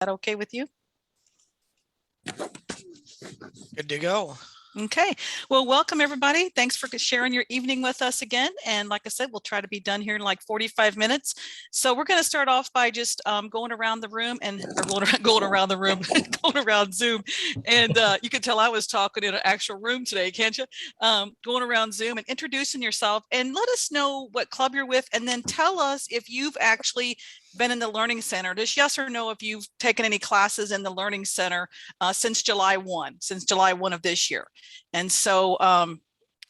that okay with you? Good to go. Okay, well, welcome everybody. Thanks for sharing your evening with us again. And like I said, we'll try to be done here in like 45 minutes. So we're going to start off by just going around the room and going around the room, going around Zoom. And you can tell I was talking in an actual room today, can't you? Going around Zoom and introducing yourself and let us know what club you're with, and then tell us if you've actually been in the Learning Center. Just yes or no if you've taken any classes in the Learning Center since July 1 of this year. And so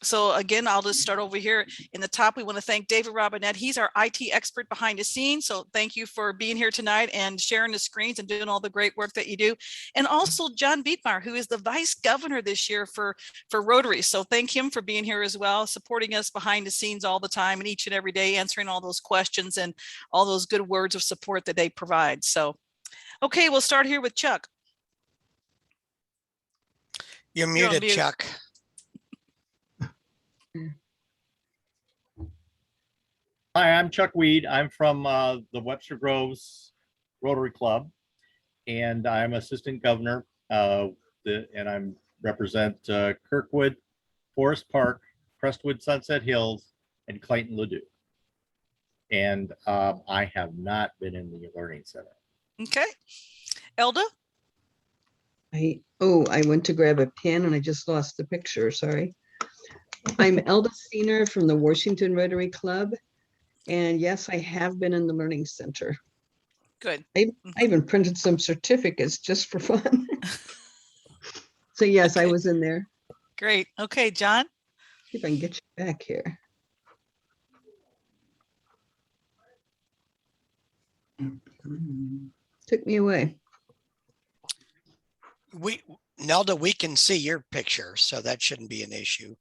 so again, I'll just start over here in the top. We want to thank David Robinette. He's our IT expert behind the scenes. So thank you for being here tonight and sharing the screens and doing all the great work that you do. And also John Beatmeyer, who is the Vice Governor this year for Rotary. So thank him for being here as well, supporting us behind the scenes all the time and each and every day, answering all those questions and all those good words of support that they provide. So, okay, we'll start here with Chuck. You're muted, Chuck. Hi, I'm Chuck Weed. I'm from the Webster Groves Rotary Club, and I'm Assistant Governor, and I represent Kirkwood, Forest Park, Crestwood, Sunset Hills, and Clayton Ladue. And I have not been in the Learning Center. Okay. Elda? I went to grab a pen and I just lost the picture, sorry. I'm Elda Steiner from the Washington Rotary Club. And yes, I have been in the Learning Center. Good. I even printed some certificates just for fun. So yes, okay. I was in there. Great. Okay, John. See if I can get you back here. Took me away. Nelda, we can see your picture, so that shouldn't be an issue.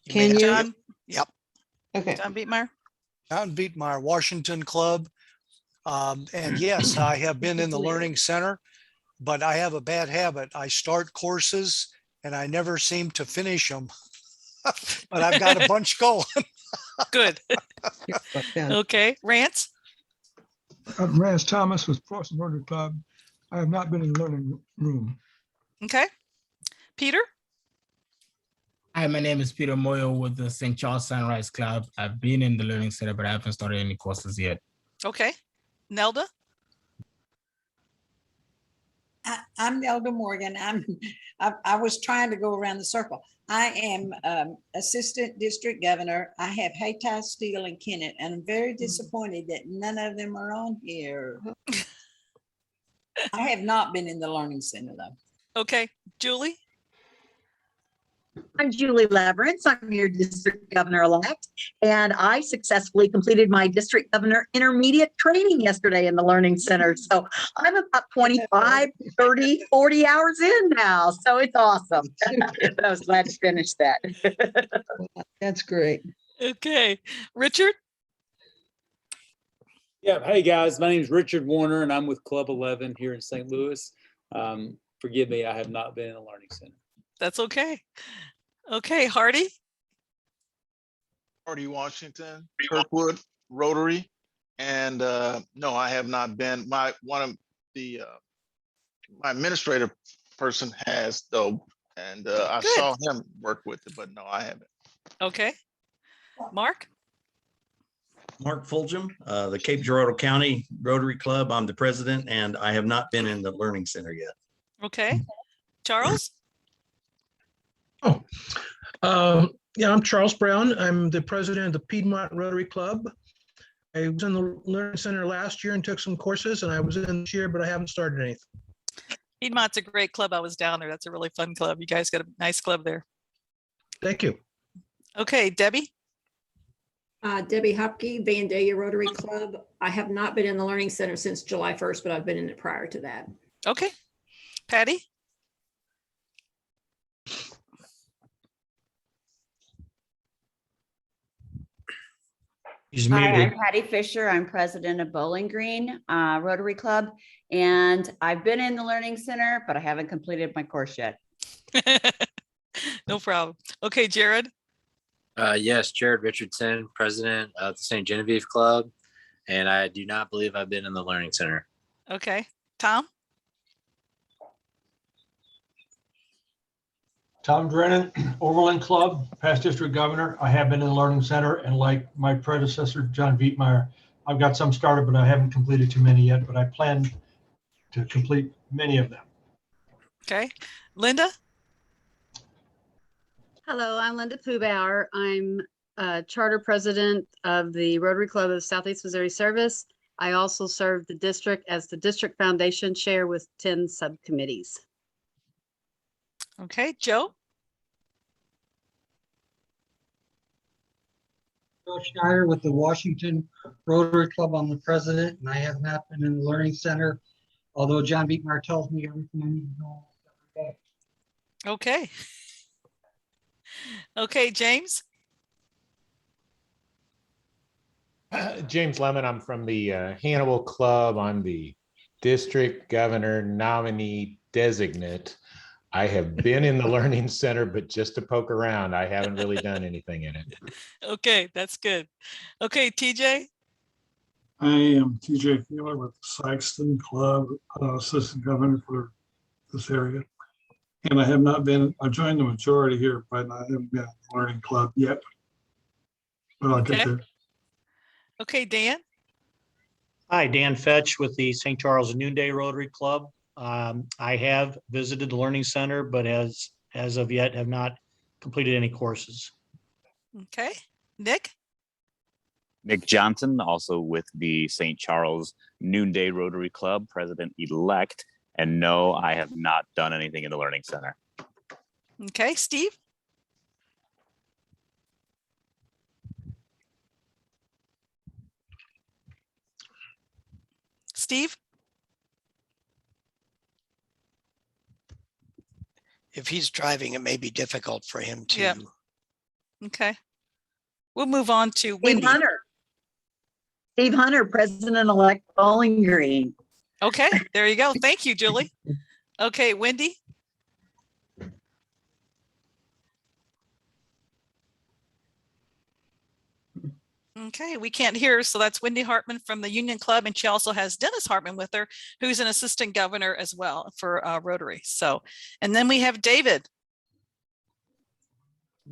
Can you? John? Yep. Okay. John Beatmeyer? John Beatmeyer, Washington Club. And yes, I have been in the Learning Center, but I have a bad habit. I start courses and I never seem to finish them, but I've got a bunch going. Good. Okay, Rance? I'm Rance Thomas with Boston Rotary Club. I have not been in the learning room. Okay. Peter? Hi, my name is Peter Moyo with the St. Charles Sunrise Club. I've been in the Learning Center, but I haven't started any courses yet. Okay. Nelda? I'm Nelda Morgan. I was trying to go around the circle. I am Assistant District Governor. I have Hayti, Steele, and Kennett, and I'm very disappointed that none of them are on here. I have not been in the Learning Center though. Okay. Julie? I'm Julie Leverance. I'm your district governor-elect, and I successfully completed my district governor intermediate training yesterday in the Learning Center. So I'm about 25, 30, 40 hours in now. So it's awesome. I was glad to finish that. That's great. Okay. Richard? Yeah. Hey, guys. My name is Richard Warner, and I'm with Club 11 here in St. Louis. Forgive me, I have not been in the Learning Center. That's okay. Okay, Hardy? Hardy Washington, Kirkwood, Rotary, and no, I have not been. My administrative person has though, and I saw him work with it, but no, I haven't. Okay. Mark? Mark Fulgham, the Cape Girardeau County Rotary Club. I'm the president, and I have not been in the Learning Center yet. Okay. Charles? Yeah, I'm Charles Brown. I'm the president of the Piedmont Rotary Club. I was in the Learning Center last year and took some courses, and I was in this year, but I haven't started anything. Piedmont's a great club. I was down there. That's a really fun club. You guys got a nice club there. Thank you. Okay, Debbie? Debbie Hupke, Vandalia Rotary Club. I have not been in the Learning Center since July 1st, but I've been in it prior to that. Okay. Patty? Hi, I'm Patty Fisher. I'm president of Bowling Green Rotary Club, and I've been in the Learning Center, but I haven't completed my course yet. No problem. Okay, Jared. Yes, Jared Richardson, president of the St. Genevieve Club, and I do not believe I've been in the Learning Center. Okay, Tom. Tom Drennan, Overland Club, past district governor. I have been in the Learning Center, and like my predecessor, John Vietmeyer, I've got some started, but I haven't completed too many yet, but I plan to complete many of them. Okay, Linda? Hello, I'm Linda Poobauer. I'm charter president of the Rotary Club of Southeast Missouri Service. I also serve the district as the district foundation chair with 10 subcommittees. Okay, Joe? Joe Schneider with the Washington Rotary Club. I'm the president, and I have not been in the Learning Center, although John Vietmeyer tells me everything I need to know every day. Okay. Okay, James? James Lemon, I'm from the Hannibal Club. I'm the district governor nominee designate. I have been in the Learning Center, but just to poke around. I haven't really done anything in it. Okay, that's good. Okay, TJ? I am TJ Feeler with the Sykeston Club, assistant governor for this area. And I have not been, I joined the majority here, but I haven't been in the Learning Club yet. But I'll get there. Okay, Dan? Hi, Dan Fetch with the St. Charles Noonday Rotary Club. I have visited the Learning Center, but as of yet have not completed any courses. Okay, Nick? Nick Johnson, also with the St. Charles Noonday Rotary Club, president-elect. And no, I have not done anything in the Learning Center. Okay, Steve? Steve? If he's driving, it may be difficult for him to. Yeah. Okay. We'll move on to Steve Wendy. Hunter. Steve Hunter, president-elect Bowling Green. Okay, there you go. Thank you, Julie. Okay, Wendy? Okay, we can't hear her, so that's Wendy Hartman from the Union Club, and she also has Dennis Hartman with her, who's an assistant governor as well for Rotary. So, and then we have David.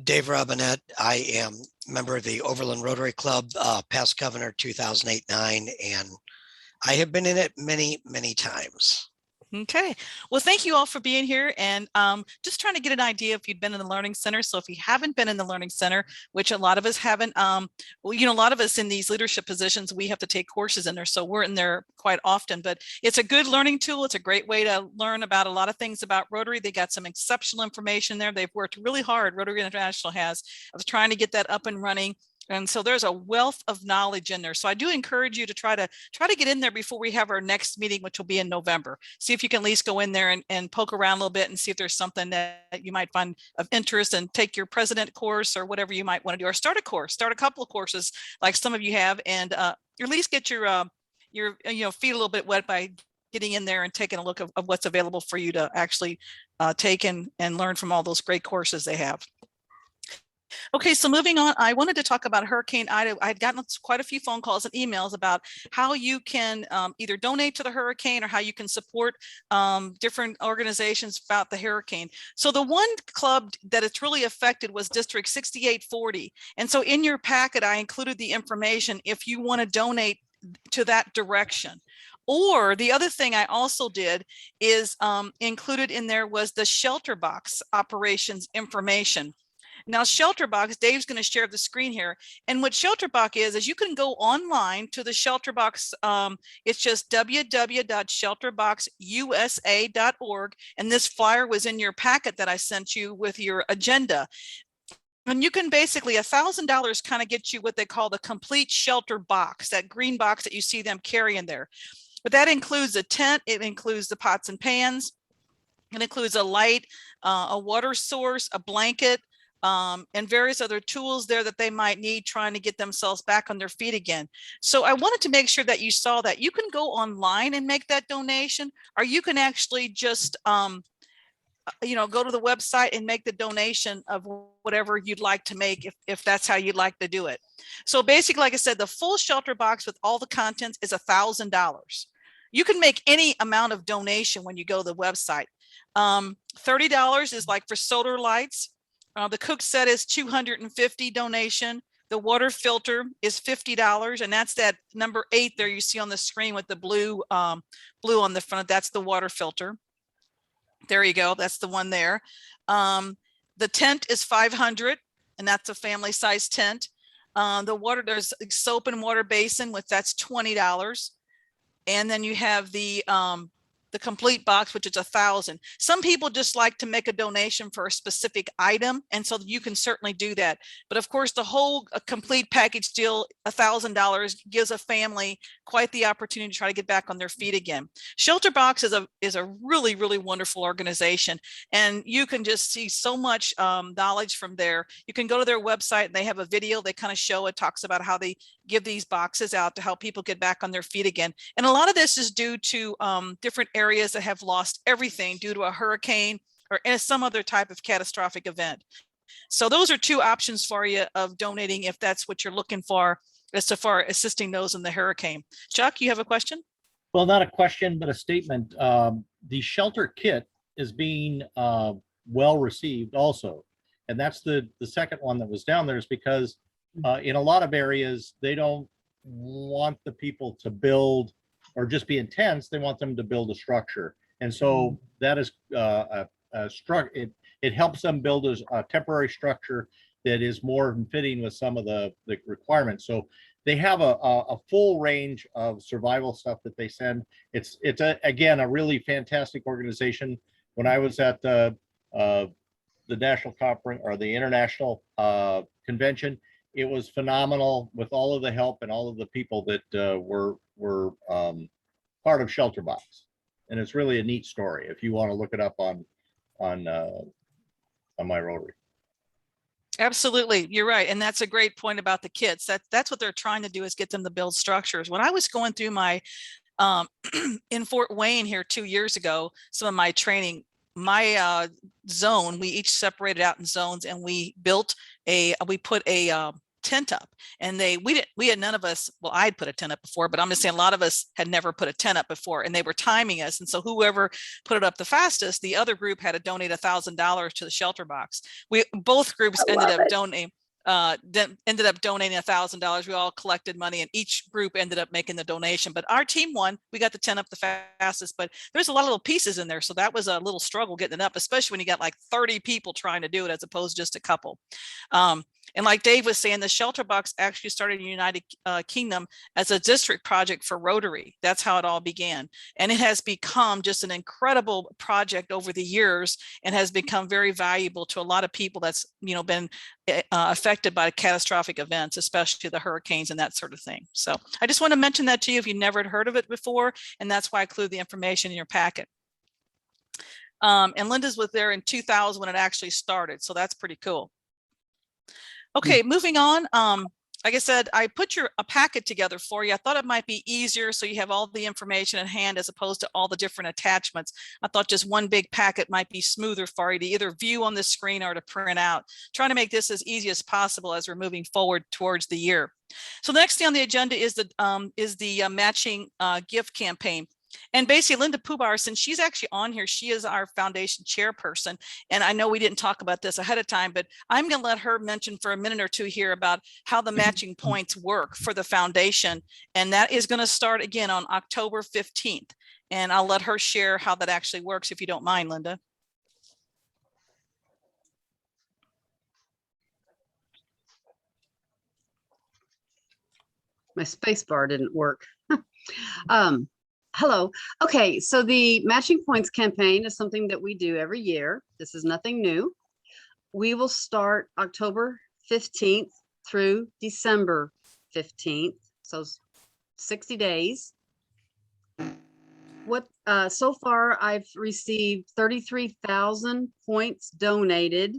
Dave Robinette. I am a member of the Overland Rotary Club, past governor 2008-9, and I have been in it many, many times. Okay, well, thank you all for being here, and just trying to get an idea if you've been in the Learning Center. So if you haven't been in the Learning Center, which a lot of us haven't, well, you know, a lot of us in these leadership positions, we have to take courses in there. So we're in there quite often, but it's a good learning tool. It's a great way to learn about a lot of things about Rotary. They got some exceptional information there. They've worked really hard. Rotary International has. I was trying to get that up and running. And so there's a wealth of knowledge in there. So I do encourage you to try to get in there before we have our next meeting, which will be in November. See if you can at least go in there and poke around a little bit and see if there's something that you might find of interest, and take your president course or whatever you might want to do, or start a course, start a couple of courses like some of you have, and at least get your feet a little bit wet by getting in there and taking a look of what's available for you to actually take and learn from all those great courses they have. Okay, so moving on, I wanted to talk about Hurricane Ida. I'd gotten quite a few phone calls and emails about how you can either donate to the hurricane or how you can support different organizations about the hurricane. So the one club that it's really affected was District 6840. And so in your packet, I included the information if you want to donate to that direction. Or the other thing I also did is included in there was the shelter box operations information. Now, Shelterbox, Dave's going to share the screen here. And what Shelterbox is you can go online to the Shelterbox. It's just www.shelterboxusa.org. And this flyer was in your packet that I sent you with your agenda. And you can basically, $1,000 kind of get you what they call the complete shelter box, that green box that you see them carrying there. But that includes a tent. It includes the pots and pans. It includes a light, a water source, a blanket, and various other tools there that they might need trying to get themselves back on their feet again. So I wanted to make sure that you saw that you can go online and make that donation, or you can actually just, go to the website and make the donation of whatever you'd like to make if that's how you'd like to do it. So basically, like I said, the full shelter box with all the contents is $1,000. you can make any amount of donation when you go to the website. $30 is like for solar lights. The cook set is $250 donation. The water filter is $50, and that's that number 8 there you see on the screen with the blue on the front. That's the water filter. There you go. That's the one there. The tent is $500, and that's a family size tent. The water, there's soap and water basin with that's $20. And then you have the complete box, which is $1,000. Some people just like to make a donation for a specific item, and so you can certainly do that. But of course, the whole complete package deal, $1,000, gives a family quite the opportunity to try to get back on their feet again. Shelter Box is a really, really wonderful organization, and you can just see so much knowledge from there. You can go to their website, and they have a video. They kind of show it, talks about how they give these boxes out to help people get back on their feet again. And a lot of this is due to different areas that have lost everything due to a hurricane or some other type of catastrophic event. So those are 2 options for you of donating if that's what you're looking for as far as assisting those in the hurricane. Chuck, you have a question? Well, not a question, but a statement. The shelter kit is being well received also. And that's the second one that was down there, is because in a lot of areas, they don't want the people to build or just be in tents. They want them to build a structure. And so that is a structure. It helps them build a temporary structure that is more fitting with some of the requirements. So they have a full range of survival stuff that they send. It's again, a really fantastic organization. When I was at the national conference or the international convention, it was phenomenal with all of the help and all of the people that were part of Shelter Box. And it's really a neat story if you want to look it up on my Rotary. Absolutely, you're right, and that's a great point about the kits. That's what they're trying to do, is get them to build structures. When I was going through my in Fort Wayne here 2 years ago, some of my training, my zone, we each separated out in zones, and we put a tent up, and we had none of us, well, I'd put a tent up before, but I'm just saying a lot of us had never put a tent up before, and they were timing us. And so whoever put it up the fastest, the other group had to donate $1,000 to the Shelter Box. Both groups ended up donating $1,000. We all collected money, and each group ended up making the donation, but our team won. We got the tent up the fastest, but there's a lot of little pieces in there. So that was a little struggle getting it up, especially when you got like 30 people trying to do it as opposed to just a couple. And like Dave was saying, the Shelter Box actually started in the United Kingdom as a district project for Rotary. That's how it all began. And it has become just an incredible project over the years, and has become very valuable to a lot of people that's, been affected by catastrophic events, especially the hurricanes and that sort of thing. So I just want to mention that to you if you never had heard of it before, and that's why I include the information in your packet. And Linda's was there in 2000 when it actually started. So that's pretty cool. Okay, moving on. Like I said, I put a packet together for you. I thought it might be easier so you have all the information at hand as opposed to all the different attachments. I thought just one big packet might be smoother for you to either view on the screen or to print out. Trying to make this as easy as possible as we're moving forward towards the year. So the next thing on the agenda is the matching gift campaign. And basically, Linda Pubar, since she's actually on here, she is our foundation chairperson. And I know we didn't talk about this ahead of time, but I'm going to let her mention for a minute or two here about how the matching points work for the foundation. And that is going to start again on October 15th. And I'll let her share how that actually works, if you don't mind, Linda. My space bar didn't work. Hello. Okay, so the Matching Points campaign is something that we do every year. This is nothing new. We will start October 15th through December 15th, so 60 days. So far I've received 33,000 points donated.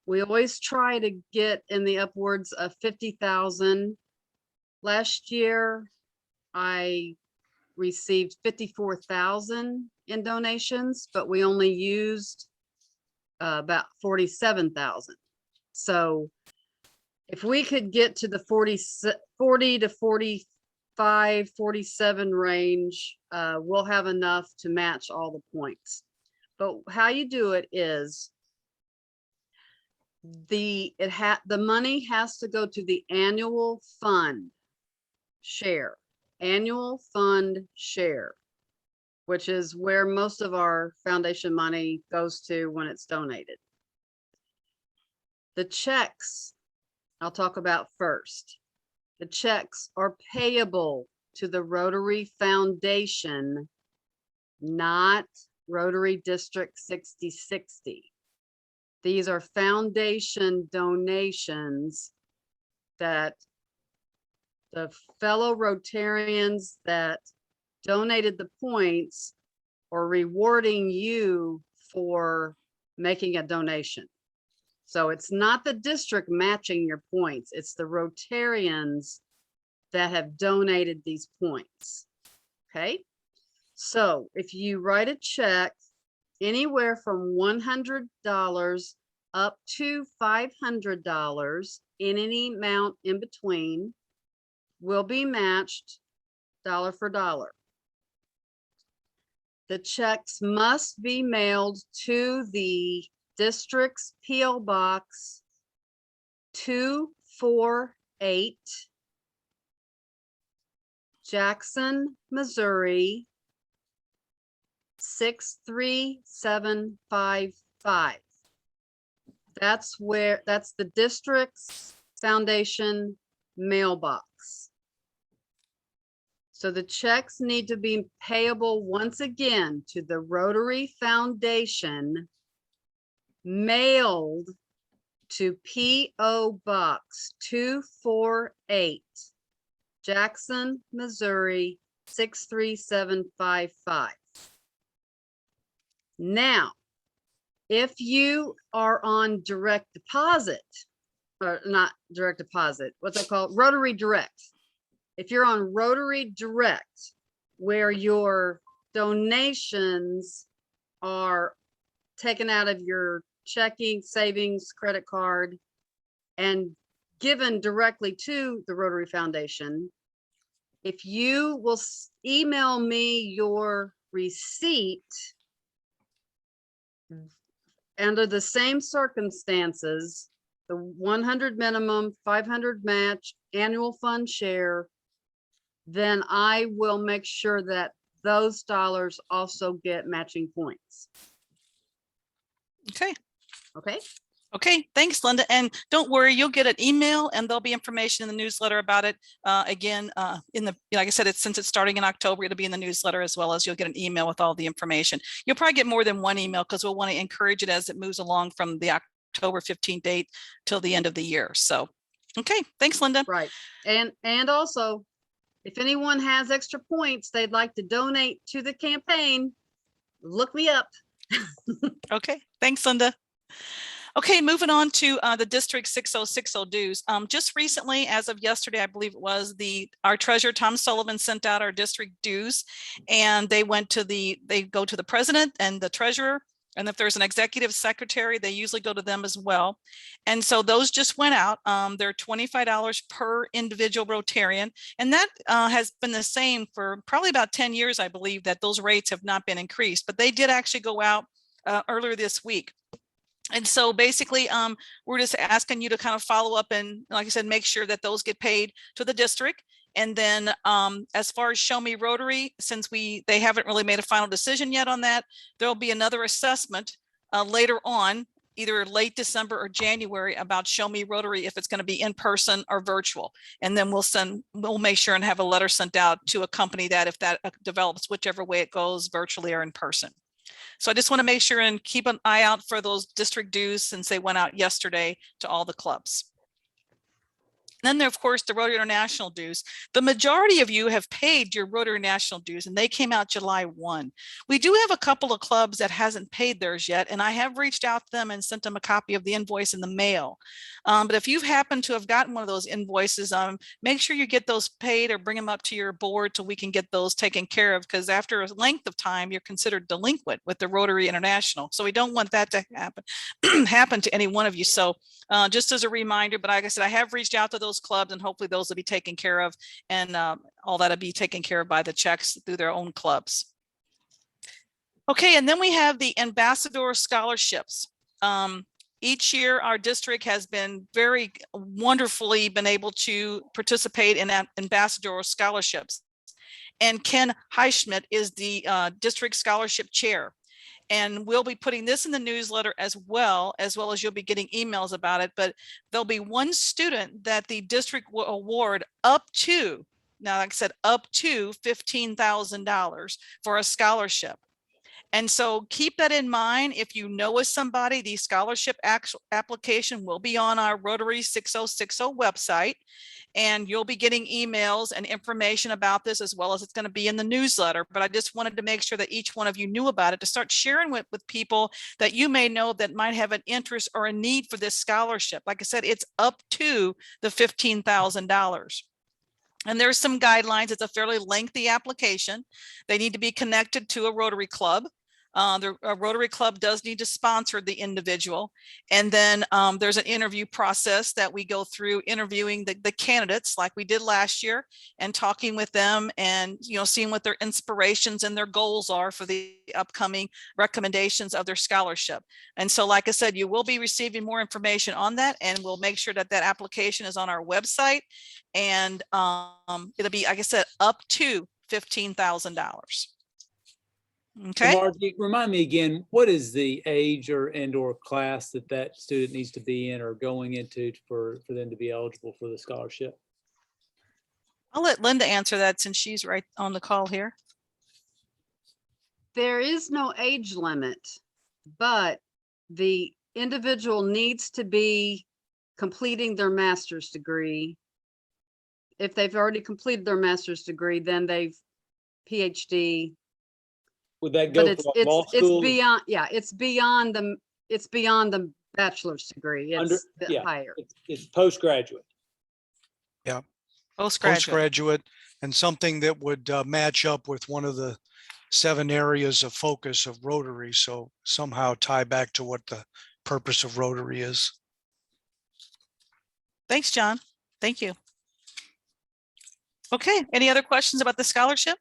We always try to get in the upwards of 50,000. Last year I received 54,000 in donations, but we only used about 47,000. So if we could get to the 40 to 45 45, 47 range, we'll have enough to match all the points. But how you do it is the money has to go to the annual fund share, which is where most of our foundation money goes to when it's donated. The checks I'll talk about first. The checks are payable to the Rotary Foundation, not Rotary District 6060. These are foundation donations that the fellow Rotarians that donated the points are rewarding you for making a donation. So it's not the district matching your points, it's the Rotarians that have donated these points. Okay, so if you write a check anywhere from $100 up to $500 in any amount in between will be matched dollar for dollar. The checks must be mailed to the district's P.O. Box 248, Jackson, Missouri 63755. That's the district's foundation mailbox. So the checks need to be payable once again to the Rotary Foundation, mailed to P.O. Box 248, Jackson, Missouri 63755. Now, if you are on direct deposit, or not direct deposit, what's that called? Rotary Direct. If you're on Rotary Direct, where your donations are taken out of your checking, savings, credit card, and given directly to the Rotary Foundation, if you will email me your receipt under the same circumstances, the 100 minimum, 500 match, annual fund share, then I will make sure that those dollars also get matching points. Okay. Okay. Okay, thanks, Linda. And don't worry, you'll get an email and there'll be information in the newsletter about it. Again, like I said, since it's starting in October, it'll be in the newsletter as well as you'll get an email with all the information. You'll probably get more than one email because we'll want to encourage it as it moves along from the October 15th date till the end of the year. So, okay, thanks, Linda. Right. And also, if anyone has extra points they'd like to donate to the campaign, look me up. Okay, thanks, Linda. Okay, moving on to the District 6060 dues. Just recently, as of yesterday, I believe it was, our treasurer, Tom Sullivan, sent out our district dues, and they go to the president and the treasurer, and if there's an executive secretary, they usually go to them as well. And so those just went out. They're $25 per individual Rotarian, and that has been the same for probably about 10 years, I believe, that those rates have not been increased, but they did actually go out earlier this week. And so basically, we're just asking you to kind of follow up and, like I said, make sure that those get paid to the district. And then as far as Show Me Rotary, since they haven't really made a final decision yet on that, there'll be another assessment later on, either late December or January, about Show Me Rotary, if it's going to be in person or virtual. And then we'll make sure and have a letter sent out to accompany that if that develops, whichever way it goes, virtually or in person. So I just want to make sure and keep an eye out for those district dues since they went out yesterday to all the clubs. Then there, of course, the Rotary International dues. The majority of you have paid your Rotary National dues, and they came out July 1. We do have a couple of clubs that hasn't paid theirs yet, and I have reached out to them and sent them a copy of the invoice in the mail. But if you've happened to have gotten one of those invoices, make sure you get those paid or bring them up to your board so we can get those taken care of, because after a length of time, you're considered delinquent with the Rotary International. So we don't want that to happen to any one of you. So just as a reminder, but like I said, I have reached out to those those clubs, and hopefully those will be taken care of, and all that'll be taken care of by the checks through their own clubs. Okay, and then we have the ambassador scholarships. Each year, our district has been very wonderfully been able to participate in ambassador scholarships. And Ken Highschmidt is the district scholarship chair. And we'll be putting this in the newsletter as well as you'll be getting emails about it. But there'll be one student that the district will award up to, now like I said, up to $15,000 for a scholarship. And so keep that in mind. If you know of somebody, the scholarship application will be on our Rotary 6060 website, and you'll be getting emails and information about this, as well as it's going to be in the newsletter. But I just wanted to make sure that each one of you knew about it, to start sharing with people that you may know that might have an interest or a need for this scholarship. Like I said, it's up to the $15,000. And there's some guidelines. It's a fairly lengthy application. They need to be connected to a Rotary Club. The Rotary Club does need to sponsor the individual. And then there's an interview process that we go through, interviewing the candidates like we did last year, and talking with them, and seeing what their inspirations and their goals are for the upcoming recommendations of their scholarship. And so, like I said, you will be receiving more information on that, and we'll make sure that that application is on our website. And it'll be, like I said, up to $15,000. Okay. So Margie, remind me again, what is the age or class that student needs to be in or going into for them to be eligible for the scholarship? I'll let Linda answer that since she's right on the call here. There is no age limit, but the individual needs to be completing their master's degree. If they've already completed their master's degree, then they've PhD. Would that go But for law school? it's beyond, yeah, it's beyond the bachelor's degree. It's higher. It's postgraduate. Yeah. Postgraduate. And something that would match up with one of the 7 areas of focus of Rotary. So somehow tie back to what the purpose of Rotary is. Thanks, John. Thank you. Okay, any other questions about the scholarship?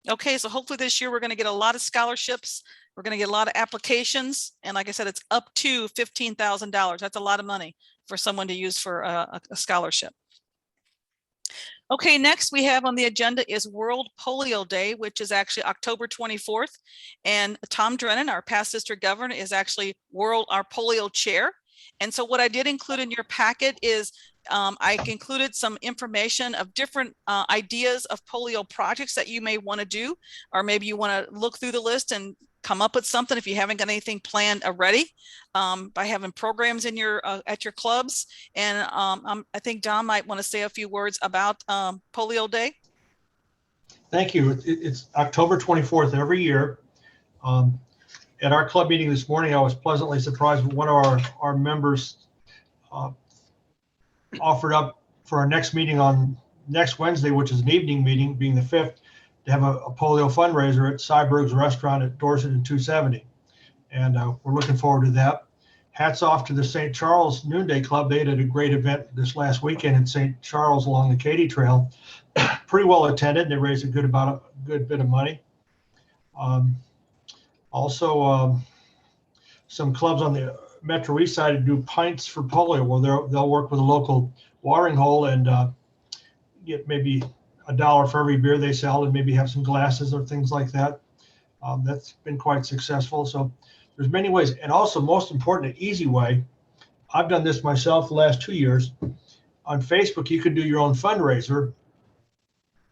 Okay, so hopefully this year we're going to get a lot of scholarships. We're going to get a lot of applications. And like I said, it's up to $15,000. That's a lot of money for someone to use for a scholarship. Okay, next we have on the agenda is World Polio Day, which is actually October 24th. And Tom Drennan, our past district governor, is actually our polio chair. And so what I did include in your packet is I included some information of different ideas of polio projects that you may want to do, or maybe you want to look through the list and come up with something if you haven't got anything planned already, by having programs in your at your clubs. And I think Don might want to say a few words about Polio Day. Thank you. It's October 24th every year. At our club meeting this morning, I was pleasantly surprised when one of our members offered up for our next meeting on next Wednesday, which is an evening meeting, being the 5th, to have a polio fundraiser at Cyberg's Restaurant at Dorset and 270. And we're looking forward to that. Hats off to the St. Charles Noonday Club. They did a great event this last weekend in St. Charles along the Katy Trail. Pretty well attended, and they raised a good bit of money. Also, some clubs on the Metro East Side do pints for polio, where they'll work with a local watering hole and get maybe $1 for every beer they sell, and maybe have some glasses or things like that. That's been quite successful. So there's many ways. And also, most important, an easy way. I've done this myself the last 2 years. On Facebook, you can do your own fundraiser,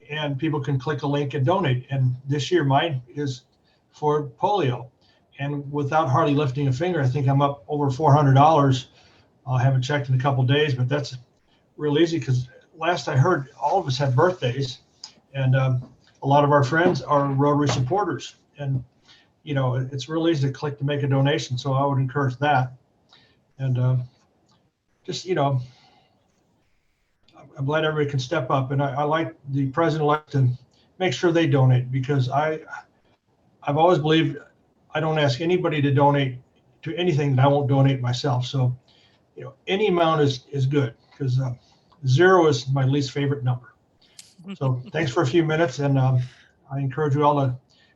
and people can click a link and donate. And this year, mine is for polio. And without hardly lifting a finger, I think I'm up over $400. I haven't checked in a couple of days, but that's real easy, because last I heard, all of us have birthdays, and a lot of our friends are Rotary supporters. And, it's real easy to click to make a donation. So I would encourage that. And just, I'm glad everybody can step up. And I like the president-elect to make sure they donate, because I've always believed I don't ask anybody to donate to anything that I won't donate myself. So, any amount is good. because 0 is my least favorite number. So thanks for a few minutes, and I encourage you all to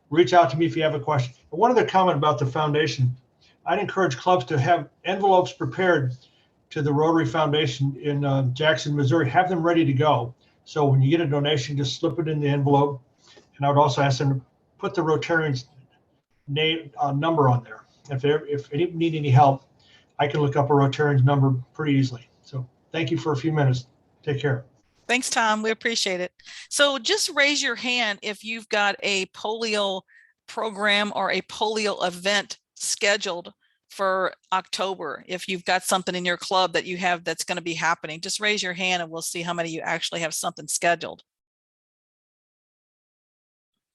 reach out to me if you have a question. But one other comment about the foundation, I'd encourage clubs to have envelopes prepared to the Rotary Foundation in Jackson, Missouri. Have them ready to go. So when you get a donation, just slip it in the envelope. And I would also ask them to put the Rotarian's name number on there. If any need any help, I can look up a Rotarian's number pretty easily. So thank you for a few minutes. Take care. Thanks, Tom. We appreciate it. So just raise your hand if you've got a polio program or a polio event scheduled for October. If you've got something in your club that you have that's going to be happening, just raise your hand and we'll see how many you actually have something scheduled.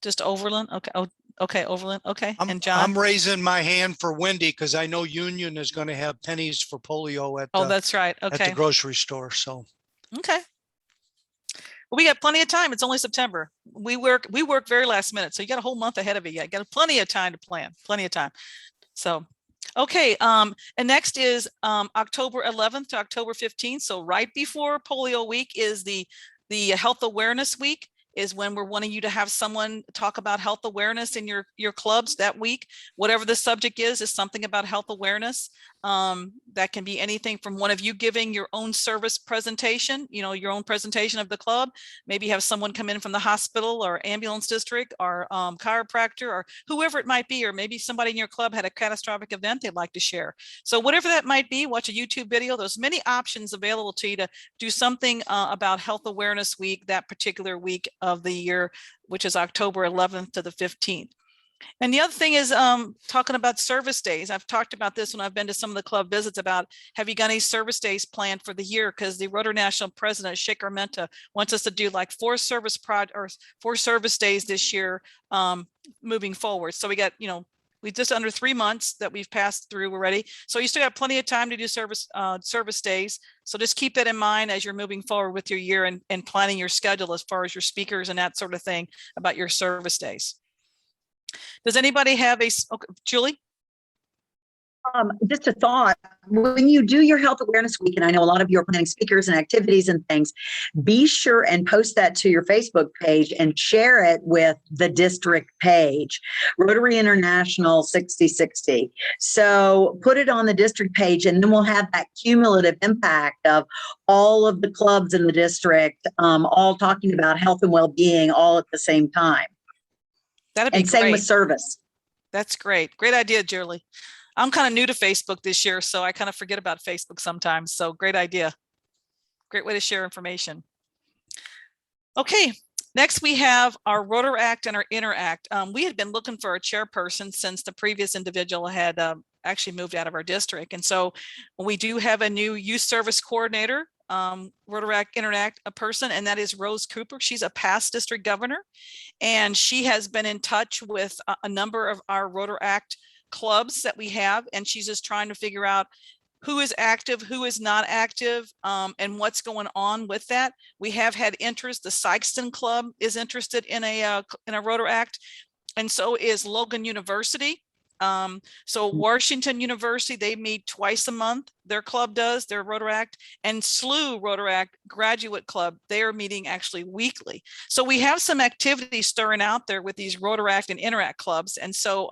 Just Overland. Okay. Oh, okay. Overland. Okay. And John? I'm raising my hand for Wendy because I know Union is going to have pennies for polio at, that's right. at Okay. the grocery store. So, okay. Well, we got plenty of time. It's only September. We work very last minute. So you got a whole month ahead of you. You got plenty of time to plan, plenty of time. So, okay. And next is October 11th to October 15th. So right before polio week is the health awareness week, is when we're wanting you to have someone talk about health awareness in your clubs that week. Whatever the subject is something about health awareness. That can be anything from one of you giving your own service presentation, your own presentation of the club. Maybe have someone come in from the hospital or ambulance district or chiropractor or whoever it might be, or maybe somebody in your club had a catastrophic event they'd like to share. So whatever that might be, watch a YouTube video. There's many options available to you to do something about Health Awareness Week, that particular week of the year, which is October 11th to the 15th. And the other thing is talking about service days. I've talked about this when I've been to some of the club visits about, have you got any service days planned for the year? Because the Rotary National President, Sheikh Armenta, wants us to do like 4 service days this year moving forward. So we got, we just under 3 months that we've passed through already. So you still got plenty of time to do service days. So just keep that in mind as you're moving forward with your year and planning your schedule as far as your speakers and that sort of thing about your service days. Does anybody have Julie? Just a thought, when you do your Health Awareness Week, and I know a lot of you are planning speakers and activities and things, be sure and post that to your Facebook page and share it with the district page, Rotary International 6060. So put it on the district page, and then we'll have that cumulative impact of all of the clubs in the district, all talking about health and well-being all at the same time. That'd be and same great. with service. That's great. Great idea, Julie. I'm kind of new to Facebook this year, so I kind of forget about Facebook sometimes. So great idea. Great way to share information. Okay, next we have our Rotaract and our Interact. We had been looking for a chairperson since the previous individual had actually moved out of our district. And so we do have a new youth service coordinator, Rotaract Interact a person, and that is Rose Cooper. She's a past district governor, and she has been in touch with a number of our Rotaract clubs that we have, and she's just trying to figure out who is active, who is not active, and what's going on with that. We have had interest. The Sykeston Club is interested in a Rotaract, and so is Logan University. So Washington University, they meet twice a month. Their club does, their Rotaract, and SLU Rotaract Graduate Club, they are meeting actually weekly. So we have some activity stirring out there with these Rotaract and Interact clubs. And so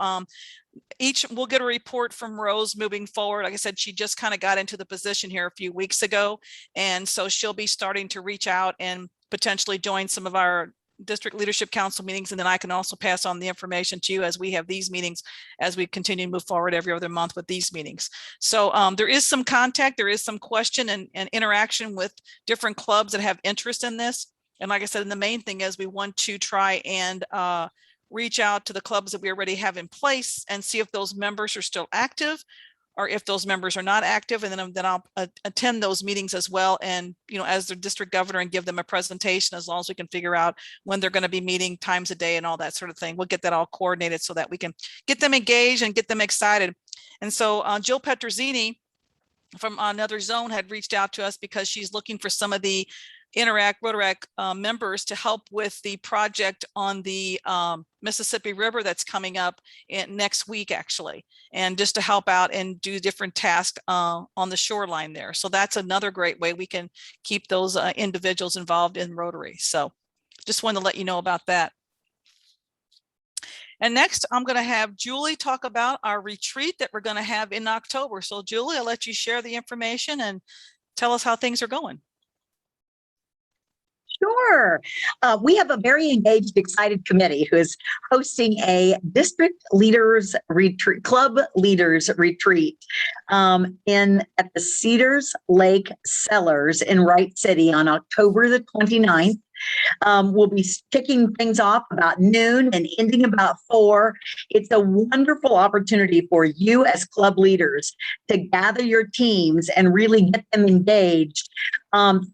we'll get a report from Rose moving forward. Like I said, she just kind of got into the position here a few weeks ago. And so she'll be starting to reach out and potentially join some of our district leadership council meetings. And then I can also pass on the information to you as we have these meetings, as we continue to move forward every other month with these meetings. So there is some contact, there is some question and interaction with different clubs that have interest in this. And like I said, and the main thing is we want to try and reach out to the clubs that we already have in place and see if those members are still active or if those members are not active. And then I'll attend those meetings as well. And, as the district governor, and give them a presentation, as long as we can figure out when they're going to be meeting, times a day and all that sort of thing. We'll get that all coordinated so that we can get them engaged and get them excited. And so Jill Petrozzini from another zone had reached out to us because she's looking for some of the Rotaract members to help with the project on the Mississippi River that's coming up next week, actually, and just to help out and do different tasks on the shoreline there. So that's another great way we can keep those individuals involved in Rotary. So just wanted to let you know about that. And next, I'm going to have Julie talk about our retreat that we're going to have in October. So Julie, I'll let you share the information and tell us how things are going. Sure. We have a very engaged, excited committee who is hosting a district leaders retreat, club leaders retreat at the Cedars Lake Cellars in Wright City on October the 29th. We'll be kicking things off about noon and ending about 4. It's a wonderful opportunity for you as club leaders to gather your teams and really get them engaged,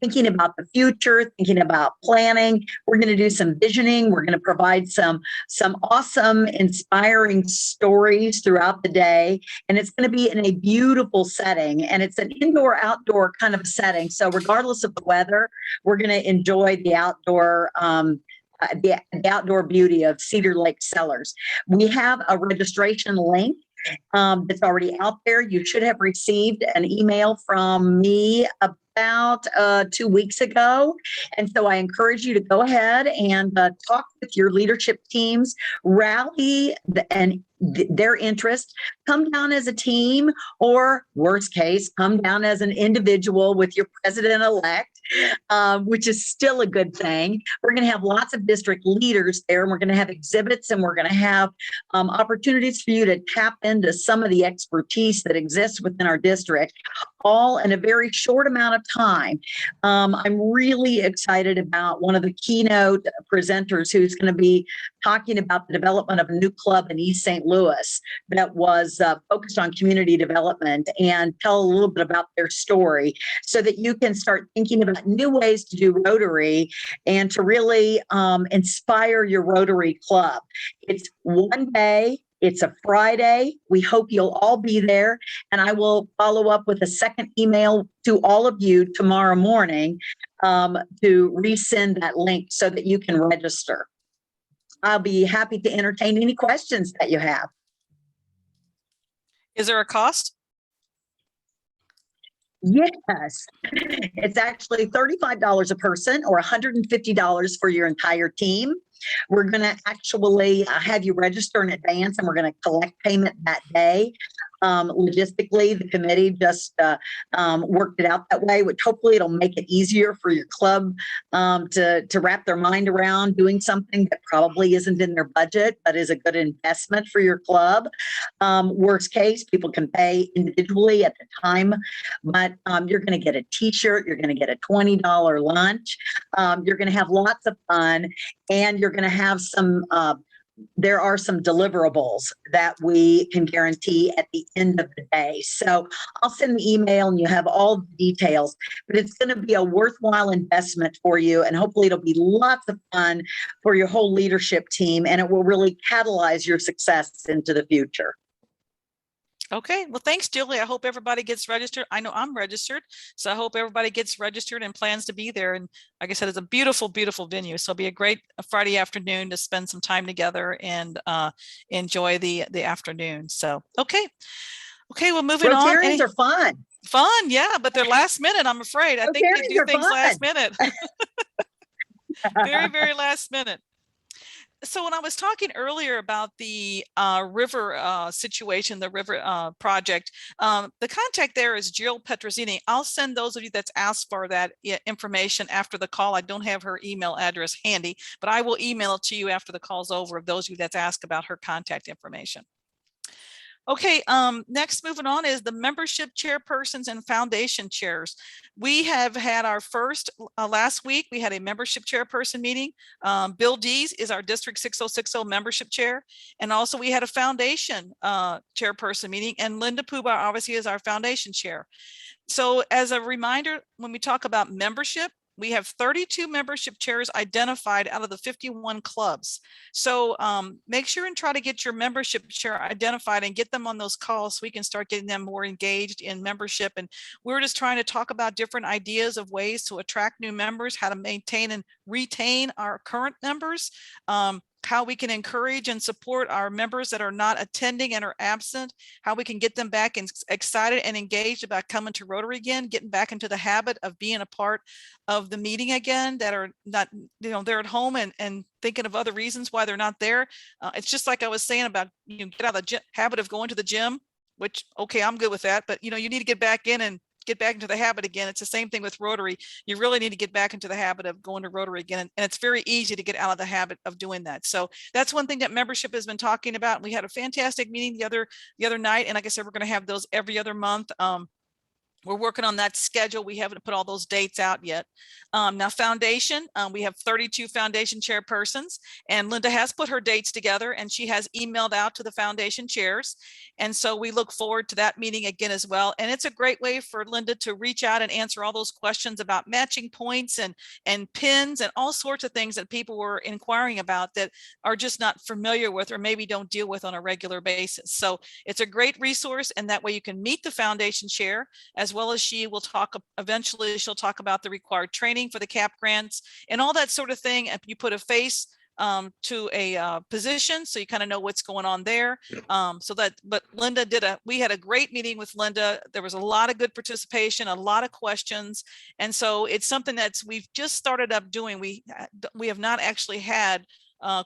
thinking about the future, thinking about planning. We're going to do some visioning. We're going to provide some awesome, inspiring stories throughout the day. And it's going to be in a beautiful setting. And it's an indoor-outdoor kind of setting. So regardless of the weather, we're going to enjoy the outdoor beauty of Cedar Lake Cellars. We have a registration link that's already out there. You should have received an email from me about 2 weeks ago. And so I encourage you to go ahead and talk with your leadership teams, rally their interest, come down as a team, or worst case, come down as an individual with your president-elect, which is still a good thing. We're going to have lots of district leaders there, and we're going to have exhibits, and we're going to have opportunities for you to tap into some of the expertise that exists within our district, all in a very short amount of time. I'm really excited about one of the keynote presenters who's going to be talking about the development of a new club in East St. Louis that was focused on community development, and tell a little bit about their story so that you can start thinking about new ways to do Rotary and to really inspire your Rotary club. It's one day. It's a Friday. We hope you'll all be there. And I will follow up with a second email to all of you tomorrow morning to resend that link so that you can register. I'll be happy to entertain any questions that you have. Is there a cost? Yes, it's actually $35 a person or $150 for your entire team. We're going to actually have you register in advance, and we're going to collect payment that day. Logistically, the committee just worked it out that way, which hopefully it'll make it easier for your club to wrap their mind around doing something that probably isn't in their budget, but is a good investment for your club. Worst case, people can pay individually at the time, but you're going to get a t-shirt, you're going to get a $20 lunch, you're going to have lots of fun, and you're going to have some there are some deliverables that we can guarantee at the end of the day. So I'll send the email and you have all the details, but it's going to be a worthwhile investment for you. And hopefully it'll be lots of fun for your whole leadership team, and it will really catalyze your success into the future. Okay, well, thanks, Julie. I hope everybody gets registered. I know I'm registered, so I hope everybody gets registered and plans to be there. And like I said, it's a beautiful, beautiful venue. So it'll be a great Friday afternoon to spend some time together and enjoy the afternoon. So, okay, well, moving on. Rotarians are fun. Fun, yeah, but they're last minute, I'm afraid. I think they do things last minute. Very, very last minute. So when I was talking earlier about the river situation, the river project, the contact there is Jill Petrosini. I'll send those of you that's asked for that information after the call. I don't have her email address handy, but I will email it to you after the call's over of those of you that's asked about her contact information. Okay, next moving on is the membership chairpersons and foundation chairs. We have had our first, last week, we had a membership chairperson meeting. Bill Dees is our District 6060 membership chair. And also we had a foundation chairperson meeting, and Linda Puba obviously is our foundation chair. So as a reminder, when we talk about membership, we have 32 membership chairs identified out of the 51 clubs. So make sure and try to get your membership chair identified and get them on those calls so we can start getting them more engaged in membership. And we're just trying to talk about different ideas of ways to attract new members, how to maintain and retain our current members, how we can encourage and support our members that are not attending and are absent, how we can get them back and excited and engaged about coming to Rotary again, getting back into the habit of being a part of the meeting again, that are not, they're at home and thinking of other reasons why they're not there. It's just like I was saying about, get out of the habit of going to the gym, which, okay, I'm good with that, but you need to get back in and get back into the habit again. It's the same thing with Rotary. You really need to get back into the habit of going to Rotary again. And it's very easy to get out of the habit of doing that. So that's one thing that membership has been talking about. We had a fantastic meeting the other night. And like I said, we're going to have those every other month. We're working on that schedule. We haven't put all those dates out yet. Now foundation, we have 32 foundation chairpersons, and Linda has put her dates together and she has emailed out to the foundation chairs. And so we look forward to that meeting again as well. And it's a great way for Linda to reach out and answer all those questions about matching points and pins and all sorts of things that people were inquiring about that are just not familiar with or maybe don't deal with on a regular basis. So it's a great resource, and that way you can meet the foundation chair, as well as she will talk, eventually she'll talk about the required training for the CAP grants and all that sort of thing. And you put a face to a position, so you kind of know what's going on there. But Linda we had a great meeting with Linda. There was a lot of good participation, a lot of questions. And so it's something we've just started up doing. We have not actually had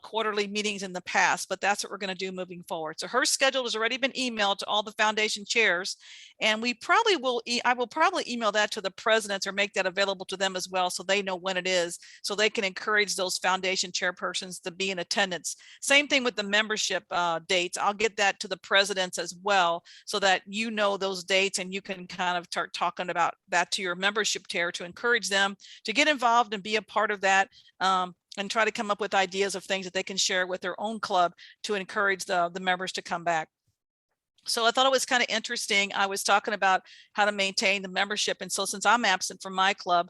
quarterly meetings in the past, but that's what we're going to do moving forward. So her schedule has already been emailed to all the foundation chairs, and we probably will, I will probably email that to the presidents or make that available to them as well, so they know when it is, so they can encourage those foundation chairpersons to be in attendance. Same thing with the membership dates. I'll get that to the presidents as well, so that those dates, and you can kind of start talking about that to your membership chair to encourage them to get involved and be a part of that. And try to come up with ideas of things that they can share with their own club to encourage the members to come back. So I thought it was kind of interesting. I was talking about how to maintain the membership. And so since I'm absent from my club,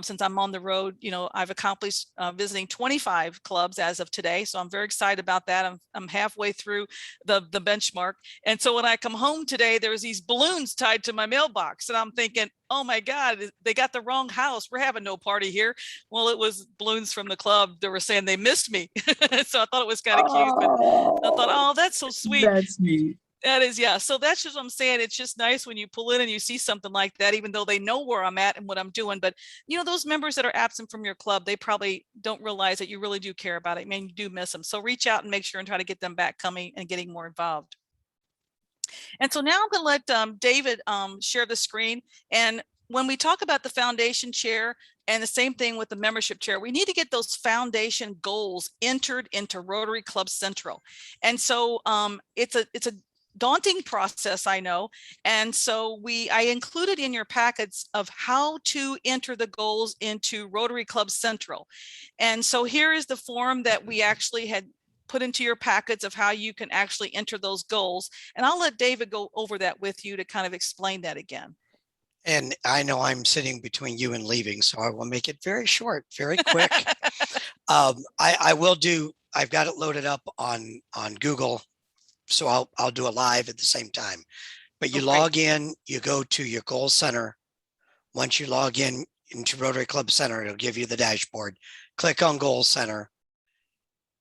since I'm on the road, I've accomplished visiting 25 clubs as of today. So I'm very excited about that. I'm halfway through the benchmark. And so when I come home today, there's these balloons tied to my mailbox. And I'm thinking, oh my God, they got the wrong house. We're having no party here. Well, it was balloons from the club. They were saying they missed me. So I thought it was kind of cute. But I thought, oh, that's so sweet. That's neat. That is, yeah. So that's just what I'm saying. It's just nice when you pull in and you see something like that, even though they know where I'm at and what I'm doing. But, those members that are absent from your club, they probably don't realize that you really do care about it. I mean, you do miss them. So reach out and make sure and try to get them back coming and getting more involved. And so now I'm going to let David share the screen. And when we talk about the foundation chair, and the same thing with the membership chair, we need to get those foundation goals entered into Rotary Club Central. And so it's a daunting process, I know. And so I included in your packets of how to enter the goals into Rotary Club Central. And so here is the form that we actually had put into your packets of how you can actually enter those goals. And I'll let David go over that with you to kind of explain that again. And I know I'm sitting between you and leaving, so I will make it very short, very quick. I've got it loaded up on Google, so I'll do a live at the same time. But you log in, you go to your goal center. Once you log in into Rotary Club Center, it'll give you the dashboard. Click on Goal Center.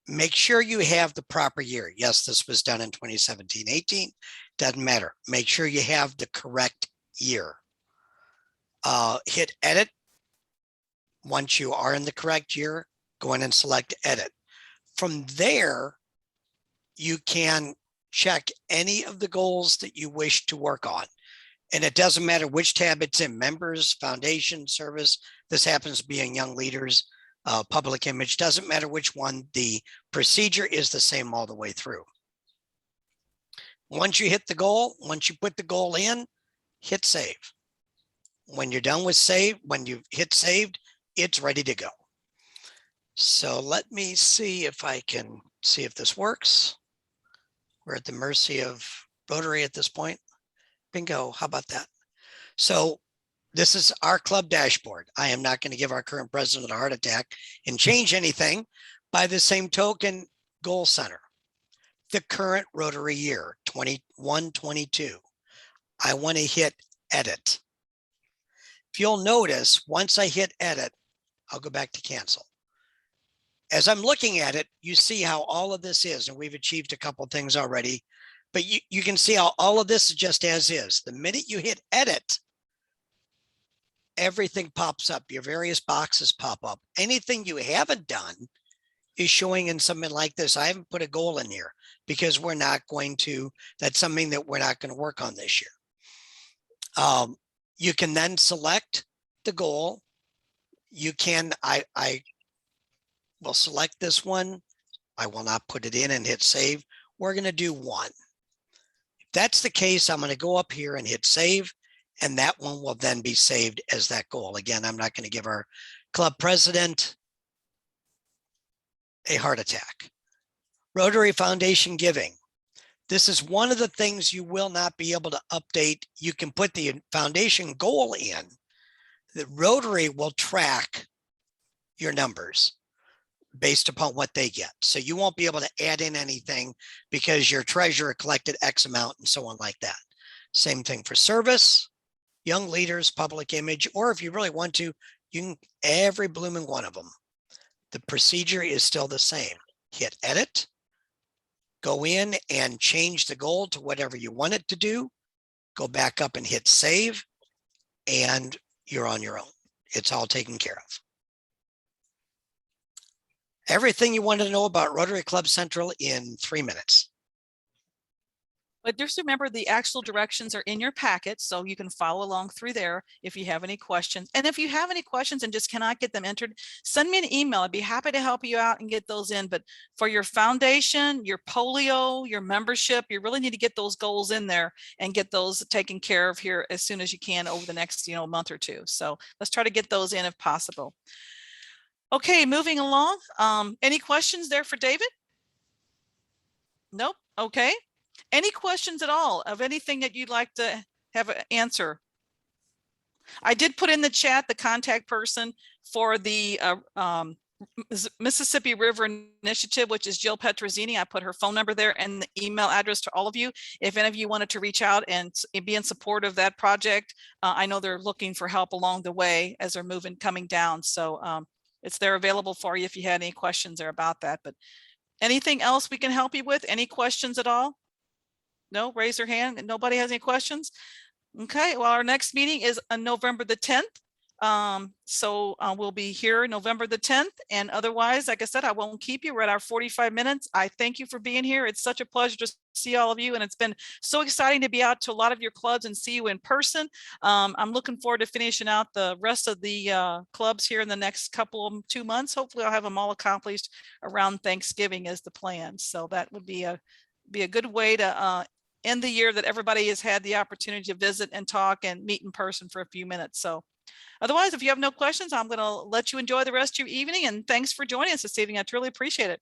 Make sure you have the proper year. Yes, this was done in 2017-18. Doesn't matter. Make sure you have the correct year. Hit edit. Once you are in the correct year, go in and select edit. From there, you can check any of the goals that you wish to work on. And it doesn't matter which tab it's in: members, foundation, service. This happens to be in young leaders, public image. Doesn't matter which one. The procedure is the same all the way through. Once you hit the goal, once you put the goal in, hit save. When you're done with save, when you hit saved, it's ready to go. So let me see if I can see if this works. We're at the mercy of Rotary at this point. Bingo, how about that? So this is our club dashboard. I am not going to give our current president a heart attack and change anything. By the same token, goal center, the current Rotary year, 21-22. I want to hit edit. If you'll notice, once I hit edit, I'll go back to cancel. As I'm looking at it, you see how all of this is, and we've achieved a couple things already, but you can see how all of this is just as is. The minute you hit edit, everything pops up. Your various boxes pop up. Anything you haven't done is showing in something like this. I haven't put a goal in here because we're not going to, that's something that we're not going to work on this year. You can then select the goal. You can, I will select this one. I will not put it in and hit save. We're going to do one. If that's the case, I'm going to go up here and hit save, and that one will then be saved as that goal. Again, I'm not going to give our club president a heart attack. Rotary Foundation giving. This is one of the things you will not be able to update. You can put the foundation goal in. The Rotary will track your numbers based upon what they get. So you won't be able to add in anything because your treasurer collected X amount and so on like that. Same thing for service, young leaders, public image, or if you really want to, you can every blooming one of them. The procedure is still the same. Hit edit, go in and change the goal to whatever you want it to do, go back up and hit save, and you're on your own. It's all taken care of. Everything you wanted to know about Rotary Club Central in 3 minutes. But just remember, the actual directions are in your packet, so you can follow along through there if you have any questions. And if you have any questions and just cannot get them entered, send me an email. I'd be happy to help you out and get those in. But for your foundation, your polio, your membership, you really need to get those goals in there and get those taken care of here as soon as you can over the next month or two. So let's try to get those in if possible. Okay, moving along. Any questions there for David? Nope. Okay. Any questions at all of anything that you'd like to have an answer? I did put in the chat the contact person for the Mississippi River Initiative, which is Jill Petrozzini. I put her phone number there and the email address to all of you. If any of you wanted to reach out and be in support of that project, I know they're looking for help along the way as they're coming down. So it's there available for you if you had any questions there about that. But anything else we can help you with? Any questions at all? No, raise your hand. Nobody has any questions? Okay, well, our next meeting is on November the 10th. We'll be here November the 10th. And otherwise, like I said, I won't keep you. We're at our 45 minutes. I thank you for being here. It's such a pleasure to see all of you. And it's been so exciting to be out to a lot of your clubs and see you in person. I'm looking forward to finishing out the rest of the clubs here in the next couple of 2 months. Hopefully I'll have them all accomplished around Thanksgiving as the plan. So that would be a good way to end the year that everybody has had the opportunity to visit and talk and meet in person for a few minutes. So otherwise, if you have no questions, I'm going to let you enjoy the rest of your evening, and thanks for joining us this evening. I truly appreciate it.